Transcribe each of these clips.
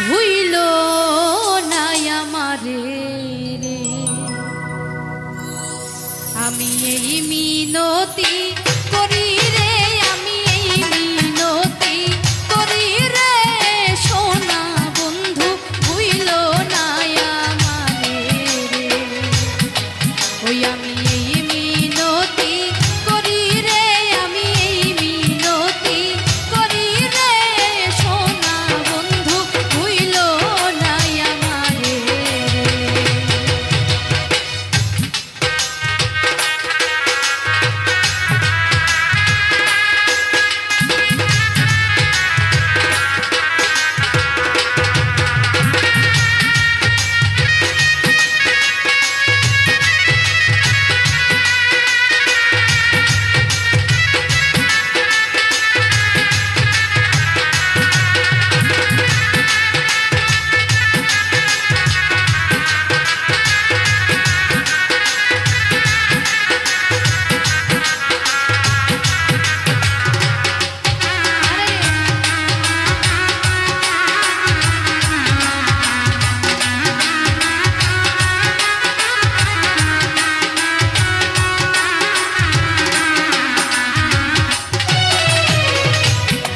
ভুইল নাই আমারে রে, আমি এই মিনতি করি রে, আমি এই মিনতি করি রে, সোনা বন্ধু ভুইল নাই আমারে রে, ওই আমি এই মিনতি করি রে, আমি এই মিনতি করি রে, সোনা বন্ধু ভুইল নাই আমারে রে।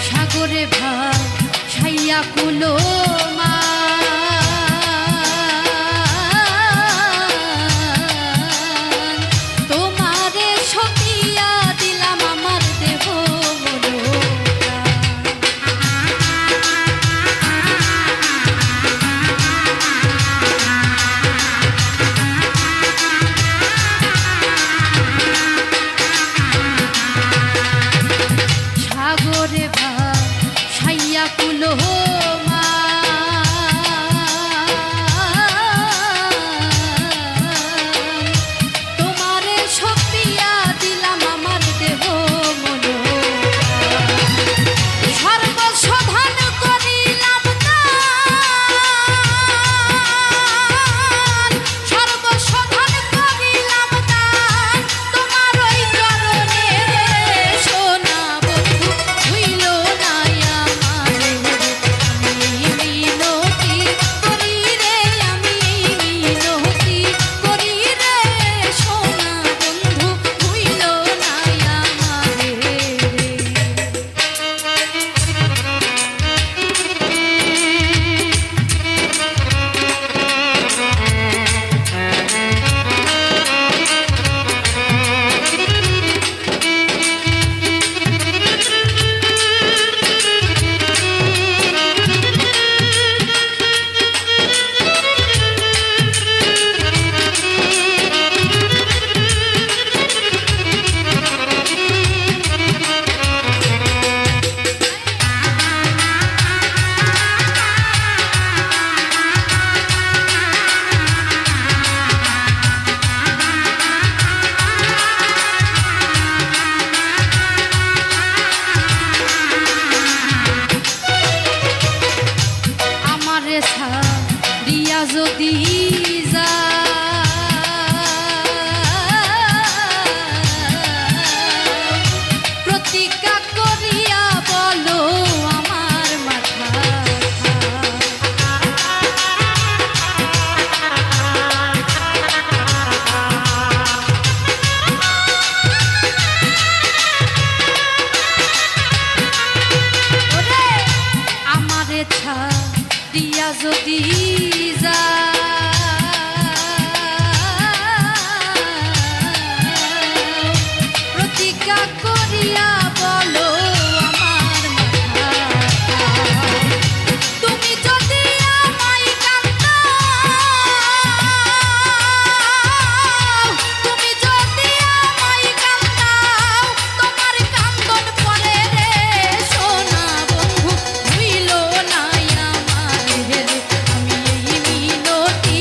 সাগরে ভাই ছাইয়া কুলো মা, তোমারে সপিয়া দিলাম আমার দেহ সাগরে ভাই ছাইয়া কুলো মা, তোমারে সপিয়া দিলাম আমার দেহ মন, সর্বসাধন করিলাম দান, সর্বসাধন করিলাম দান, তোমার ওই চরণে সোনা বন্ধু ভুইল নাই আমারে রে, আমি মিনতি করি রে, আমি মিনতি করি রে, সোনা বন্ধু ভুইল নাই আমারে রে। আমারে ছাড়িয়া যদি প্রতিজ্ঞা করিয়া বলো আমার মাথা, আমারে ছাড়িয়া যদি প্রতিজ্ঞা করিয়া বলো আমার মাথা, তুমি যদি আমায় কান্দাও, তুমি যদি আমায় কান্দাও, তোমার কান্দন পরে রে, সোনা বন্ধু ভুইল নাই আমারে রে, আমি এই মিনতি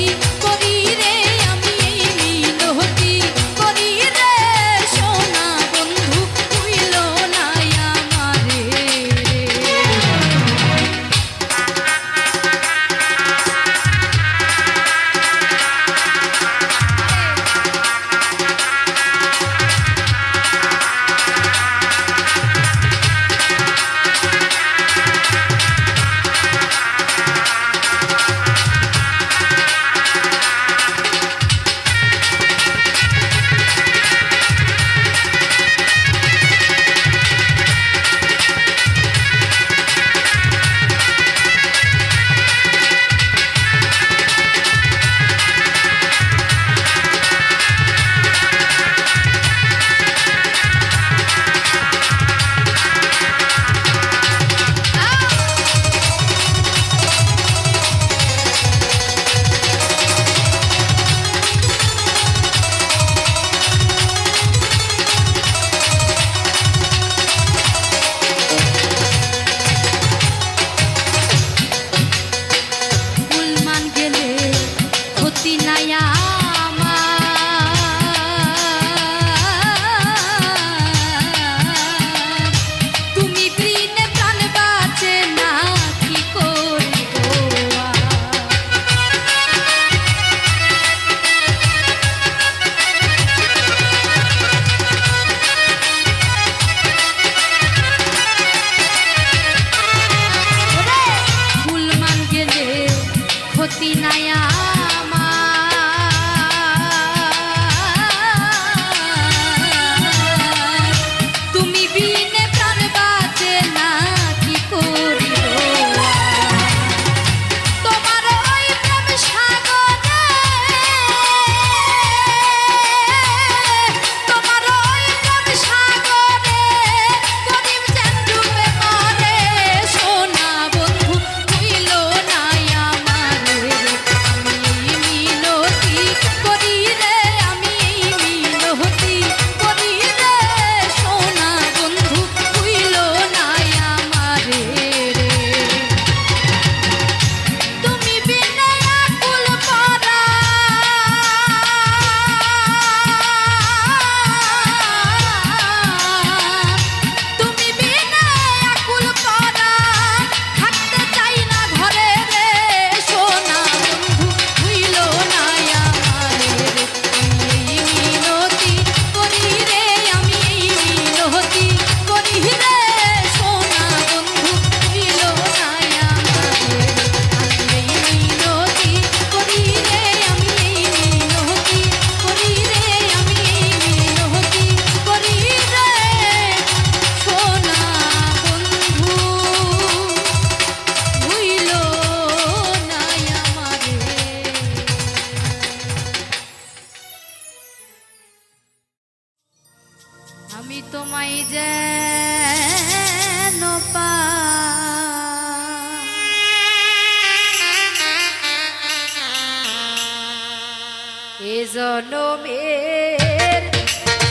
জনমের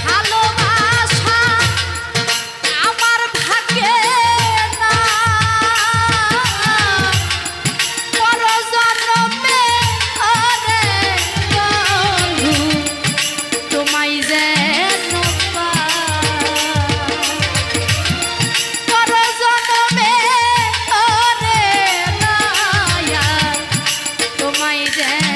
ভালোবাসা আমার ভাগ্যে না, পর জনমে ওরে বন্ধু তোমায় যেন পাই, পর জনমে ওরে মায়া তোমায় যেন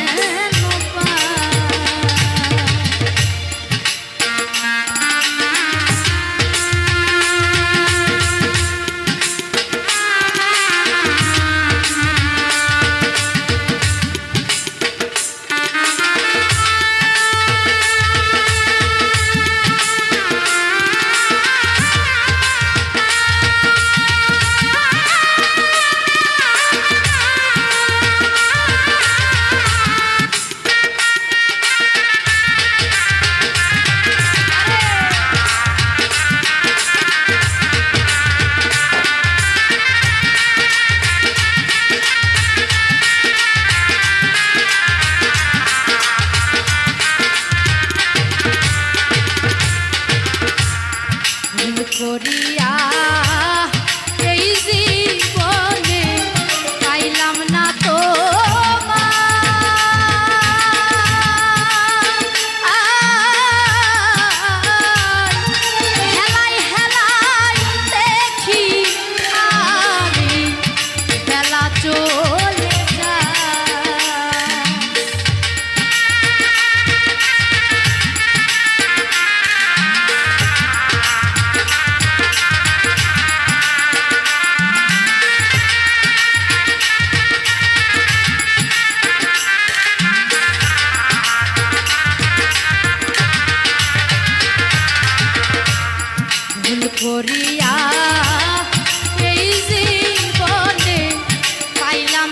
করিয়া এই জীবনে পাইলাম না তো হেলাই হেলাই দেখি আমি বেলা চলে যায়। করিয়া এই জীবনে পাইলাম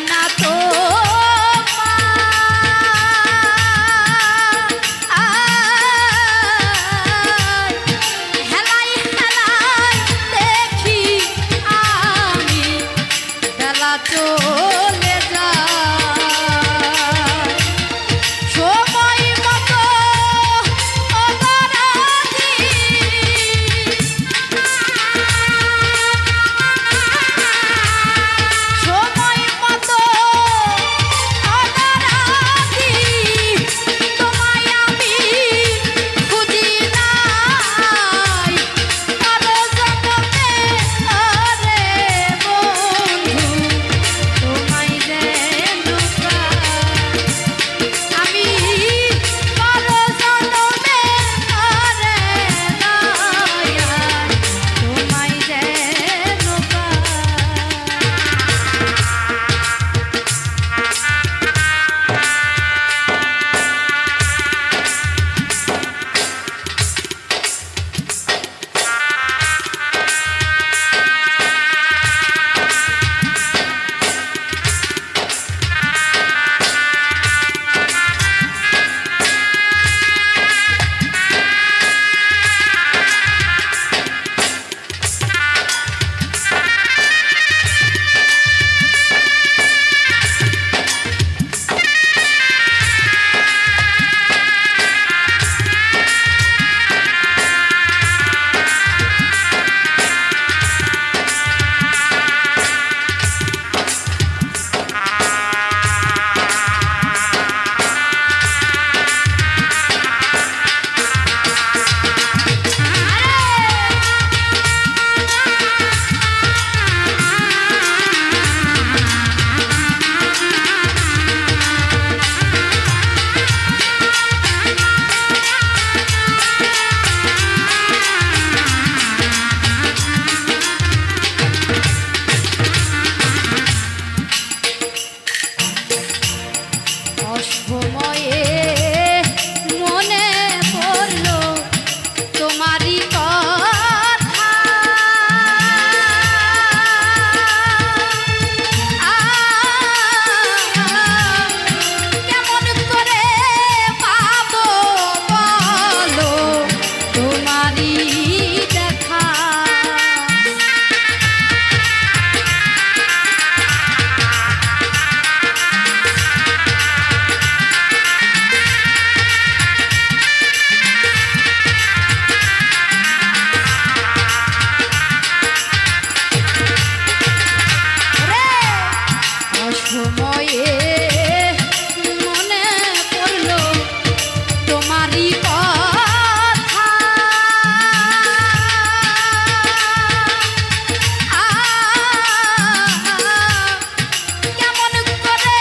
অসময়ে মনে পড়লো তোমারই কথা কেমন করে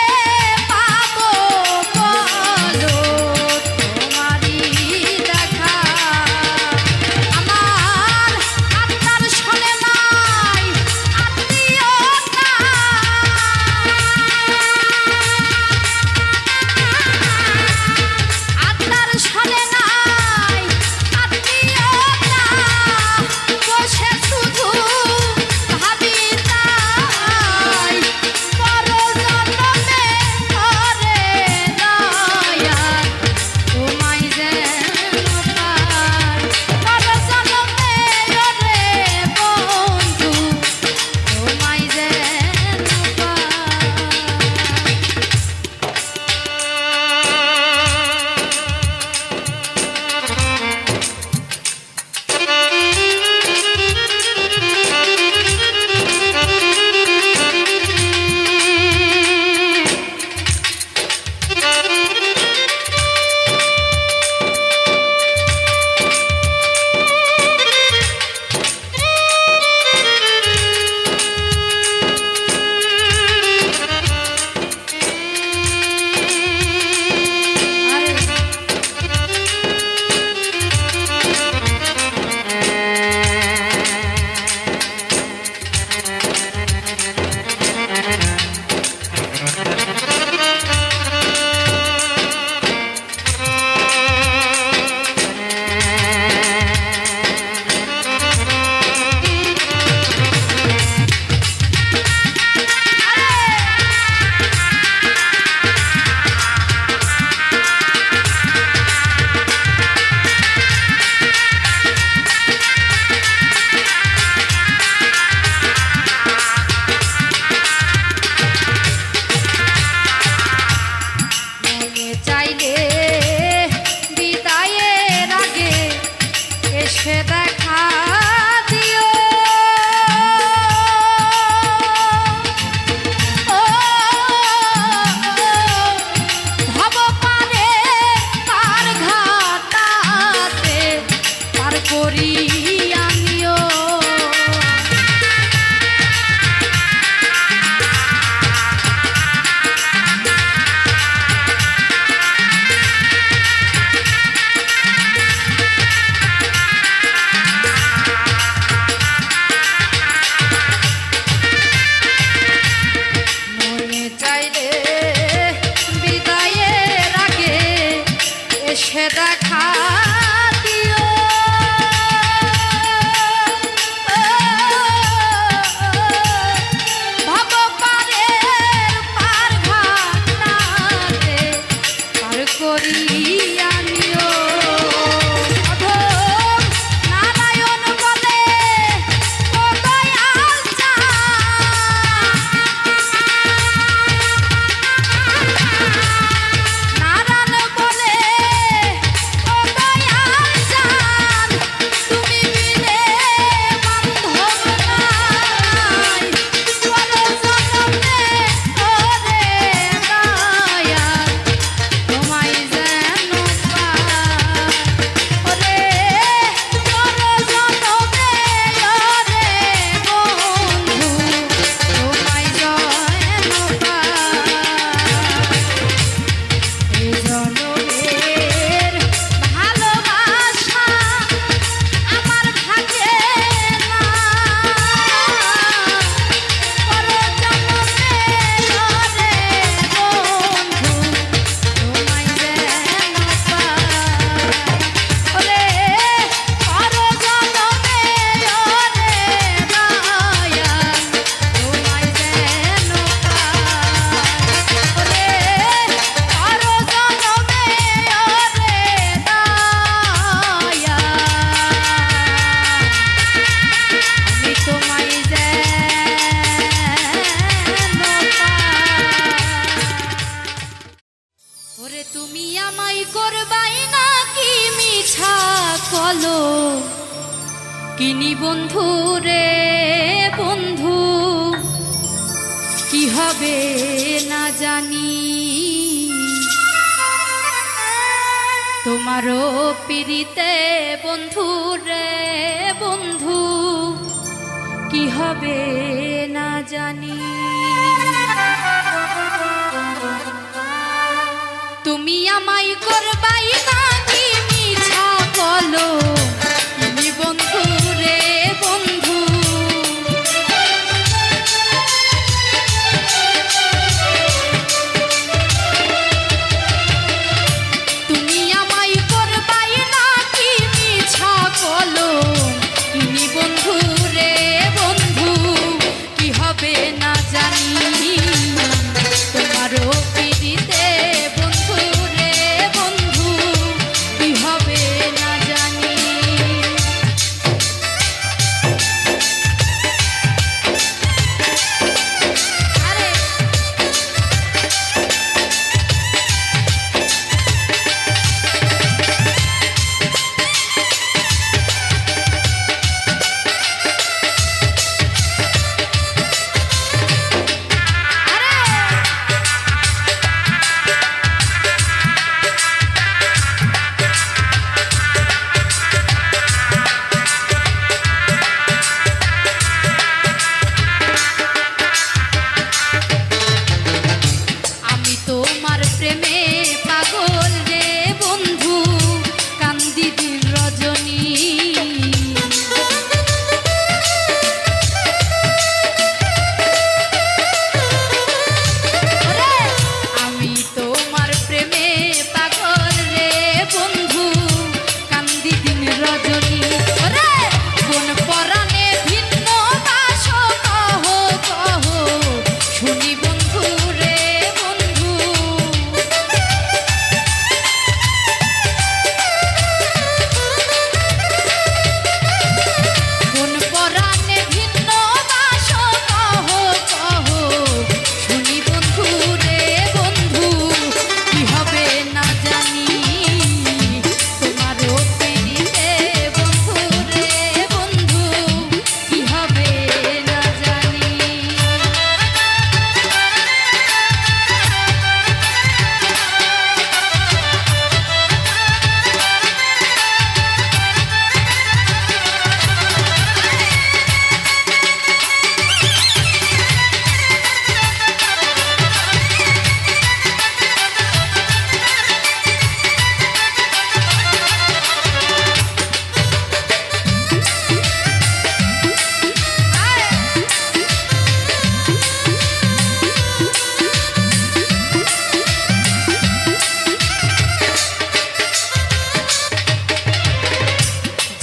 পাবো বলো তোমারই দেখা আমার আত্মার শোনে নাই আত্মীয়তা আত্মার শোনে নাই আত্মীয়তা বসে শুধু ভাবি তাই পরজন্মে করে দয়া তোমায় যেন পাই পরজন্মে ওরে বন্ধু তোমায় যেন পাই মনে চাইলে বিদায়ের আগে এসে দেখা দিও ও ভব পারে পার ঘাটাতে পার করি আমিও মনে চাইলে বিদায়ের আগে এসে দেখা দিও ভব পারে পার ঘাটাতে পার করি আমিও অধম নারায়ণ বলে ও দয়াল নারায়ণ বলে ও দয়াল চাঁদ তুমি বিনে বান্ধব নাই পরজন্মে ওরে দয়াল তোমায় যেন পাই ওরে পরজন্মে ওরে বন্ধু তোমায় যেন পাই এই জনমের ভালোবাসা আমার ভাগ্যে না পরজন্মে ওরে বন্ধু তোমায় যেন পাই ওরে পরজন্মে ওরে দয়াল তোমায় যেন পাই ওরে পরজন্মে ওরে দয়াল আমি তোমায় যেন পাই ওরে তুমি আমায় করবাই নাকি মিছা কলো কিনি বন্ধু রে বন্ধু কি হবে জানি তোমারও পিরিতে বন্ধু রে বন্ধু কি হবে না জানি। তুমি আমায় করবাই নাকি মিছা বলো তুমি বন্ধু রে বন্ধু। তুমি আমায় করবাই নাকি মিছা বলো তুমি বন্ধু রে বন্ধু কি হবে না জানি তোমারও পিরিতে বন্ধু রে বন্ধু কি হবে না জানি।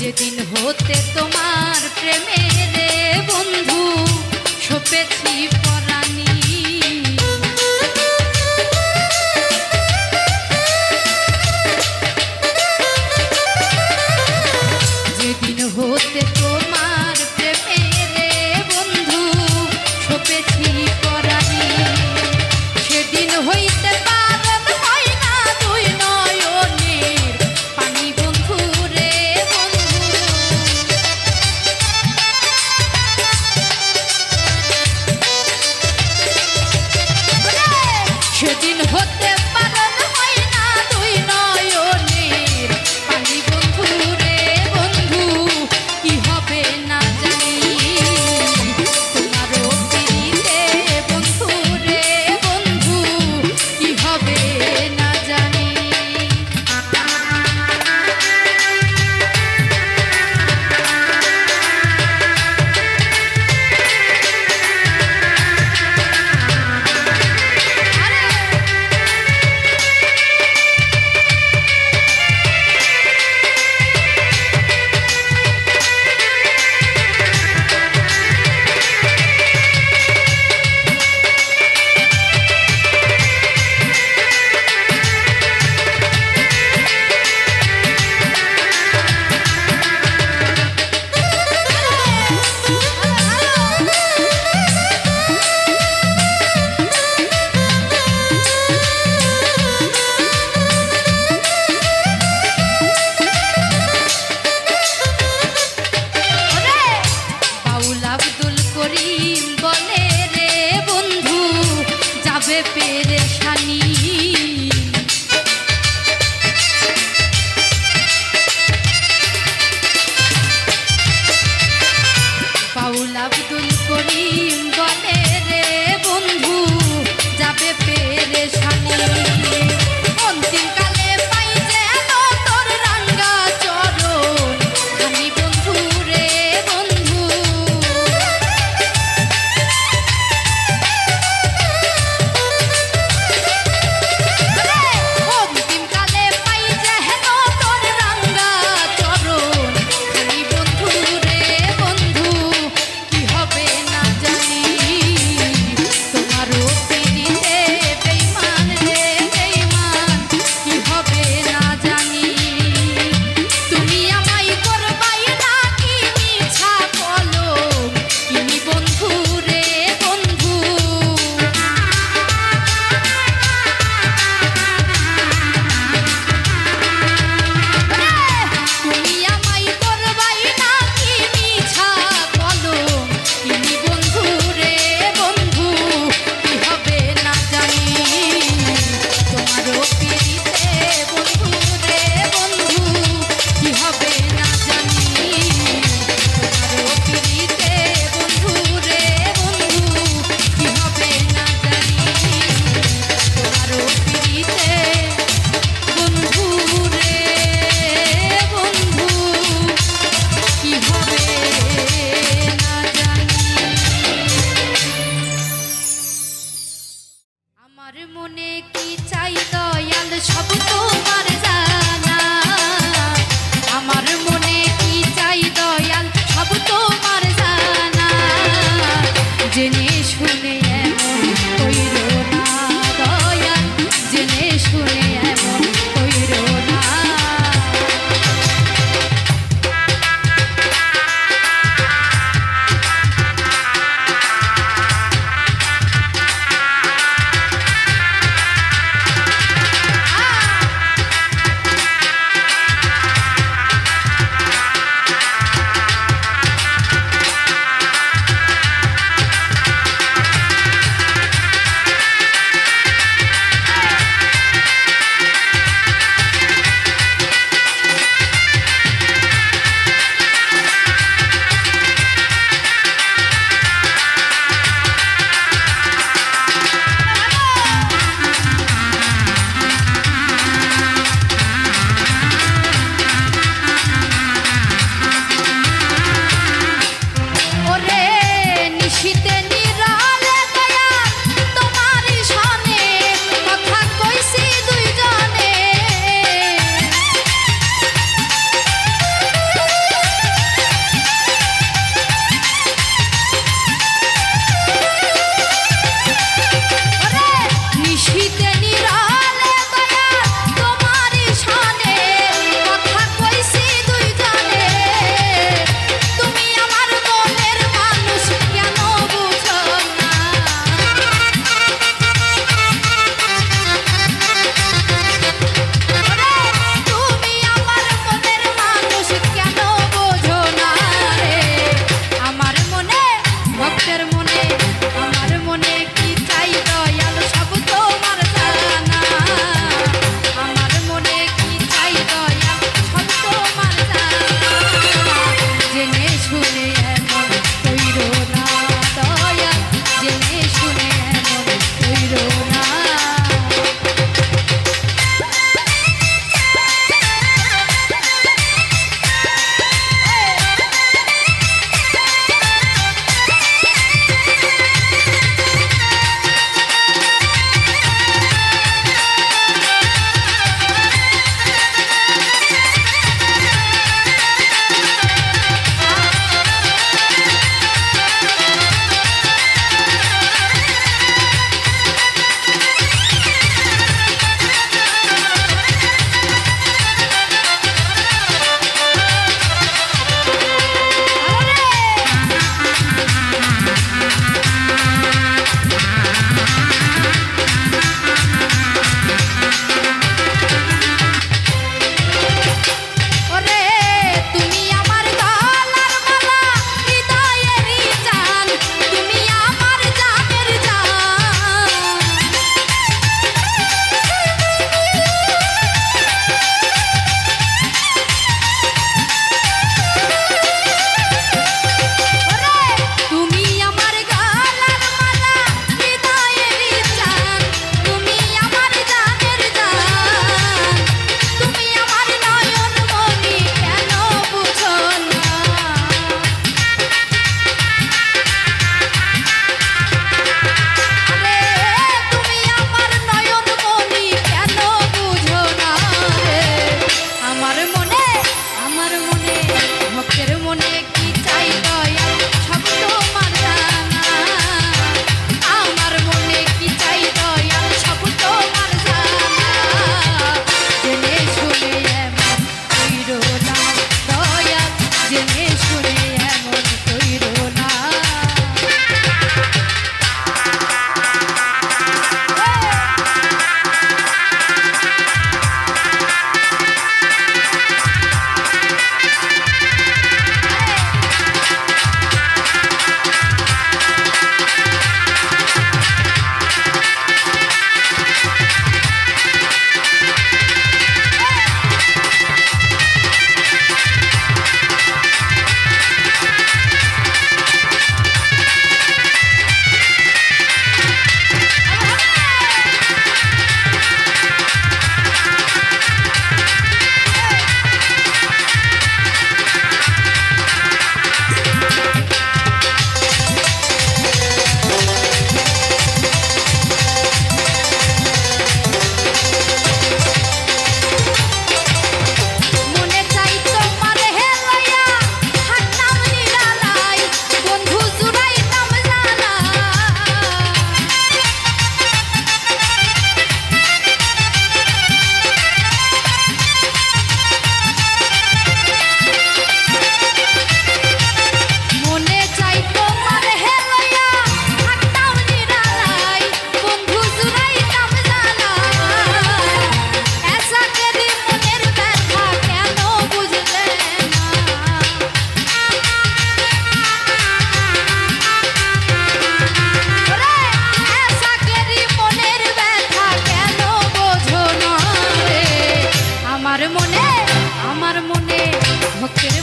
যেদিন হতে তোমার প্রেমে রে বন্ধু সপেছি পরানি যেদিন হতে তোমার প্রেমে রে বন্ধু সপেছি পরানি সেদিন হইতে পারন হয় না দুই নয়নের পানি বন্ধু রে বন্ধু। সেদিন হতে পারন হয় না দুই নয়নের পানি বন্ধু রে বন্ধু কি হবে না জানি তোমারও পিরিতে বন্ধু রে বন্ধু কি হবে না জানি। আরে যাবে পেরেশানি। বাউল আব্দুল করিম বলে রে বন্ধু যাবে পেরেশানি। অন্তিমকালে পাই যেন তোর রাঙ্গা চরণ খানি বন্ধু রে বন্ধু। অন্তিমকালে পাই যেন তোর রাঙ্গা চরণ খানি বন্ধু রে বন্ধু। কি হবে না জানি তোমারও পিড়িতে বেইমান রে বেইমান। কি হবে না জানি তুমি আমায় করবাই নাকি মিছা কলম কিনি বন্ধু রে বন্ধু। তুমি আমায় করবাই নাকি মিছা কলম কিনি বন্ধু রে বন্ধু। কি হবে না জানি তোমারও পিড়িতে বন্ধু রে বন্ধু। কি হবে না জানি তোমারও পিড়িতে বন্ধু রে বন্ধু। কি হবে না জানি তোমারও পিড়িতে বন্ধু রে বন্ধু। কি হবে না জানি। আমার মনে কি চাই দয়াল সব তোমার জানা। আমার মনে কি চাই দয়াল সব তোমার জানা। জেনে শুনে এমন কইরো না দয়াল, জেনে শুনে এমন কইরো না।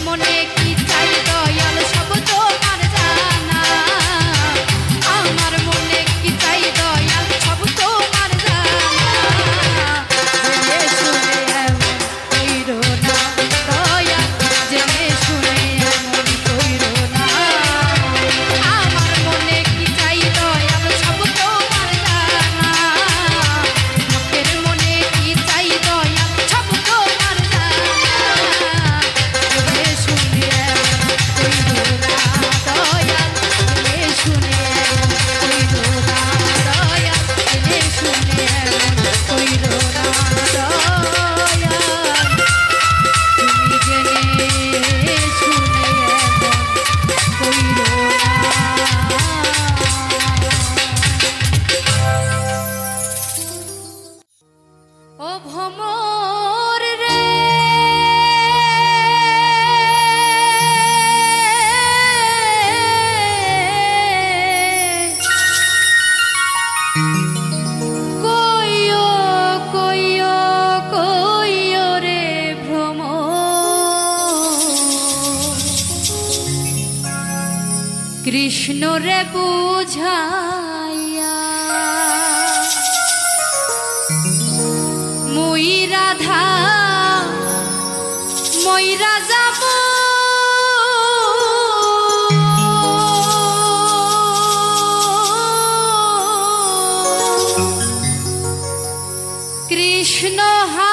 মনে কি চাই দয়াল সব তোমার জানা আমার মনে কি চাই দয়াল সব তোমার জানা জেনে শুনে এমন কইরো না দয়াল জেনে শুনে এমন কইরো না আমার মনে কি চাই দয়াল সব তোমার জানা ভক্তের মনে কি চাই দয়াল সব তোমার জানা জেনে শুনে এমন কইরো না দয়াল জেনে শুনে এমন কইরো না দয়াল জেনে শুনে এমন কইরো না দয়াল তুমি জেনে শুনে এমন কইরো না ও ভ্রমর রে কইও কইও কইও রে ভ্রমর কৃষ্ণ রে বুঝাইয়া মুই রাধা মইরা যাব কৃষ্ণ হা